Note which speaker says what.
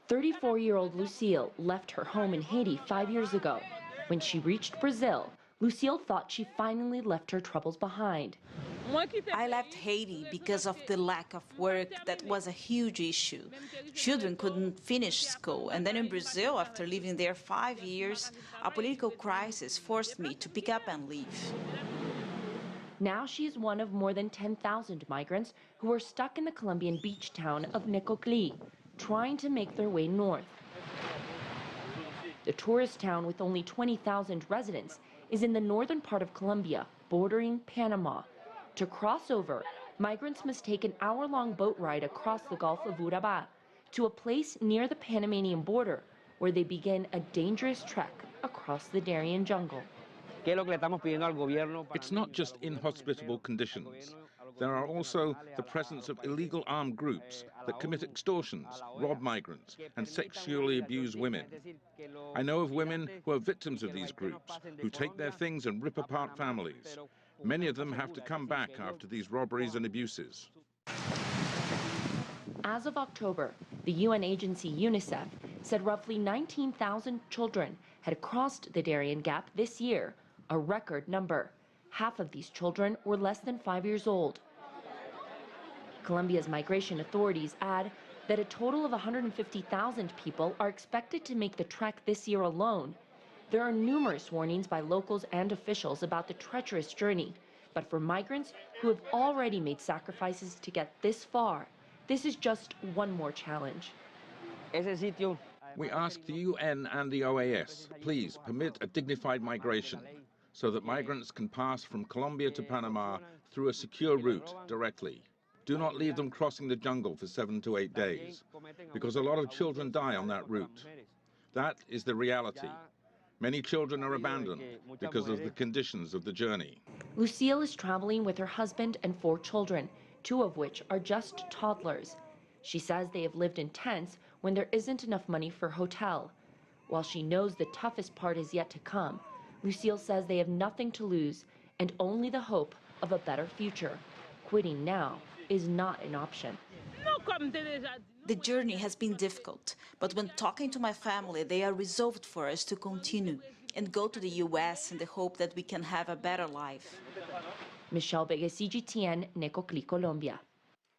Speaker 1: 34-year-old Lucille left her home in Haiti 5 years ago. When she reached Brazil, Lucille thought she finally left her troubles behind.
Speaker 2: I left Haiti because of the lack of work that was a huge issue. Children couldn't finish school, and then in Brazil, after living there 5 years, a political crisis forced me to pick up and leave.
Speaker 1: Now she is one of more than 10,000 migrants who are stuck in the Colombian beach town of Necoclí, trying to make their way north. The tourist town with only 20,000 residents is in the northern part of Colombia, bordering Panama. To cross over, migrants must take an hour-long boat ride across the Gulf of Urabá to a place near the Panamanian border, where they begin a dangerous trek across the Darien jungle.
Speaker 3: It's not just inhospitable conditions. There are also the presence of illegal armed groups that commit extortions, rob migrants, and sexually abuse women. I know of women who are victims of these groups, who take their things and rip apart families. Many of them have to come back after these robberies and abuses.
Speaker 1: As of October, the UN agency UNICEF said roughly 19,000 children had crossed the Darien Gap this year, a record number. Half of these children were less than 5 years old. Colombia's migration authorities add that a total of 150,000 people are expected to make the trek this year alone. There are numerous warnings by locals and officials about the treacherous journey, but for migrants who have already made sacrifices to get this far, this is just one more challenge.
Speaker 3: We ask the UN and the OAS, please permit a dignified migration so that migrants can pass from Colombia to Panama through a secure route directly. Do not leave them crossing the jungle for 7 to 8 days, because a lot of children die on that route. That is the reality. Many children are abandoned because of the conditions of the journey.
Speaker 1: Lucille is traveling with her husband and 4 children, 2 of which are just toddlers. She says they have lived in tents when there isn't enough money for a hotel. While she knows the toughest part is yet to come, Lucille says they have nothing to lose and only the hope of a better future. Quitting now is not an option.
Speaker 2: The journey has been difficult, but when talking to my family, they are resolved for us to continue and go to the US in the hope that we can have a better life.
Speaker 1: Michelle Begue, CGTN, Necoclí, Colombia.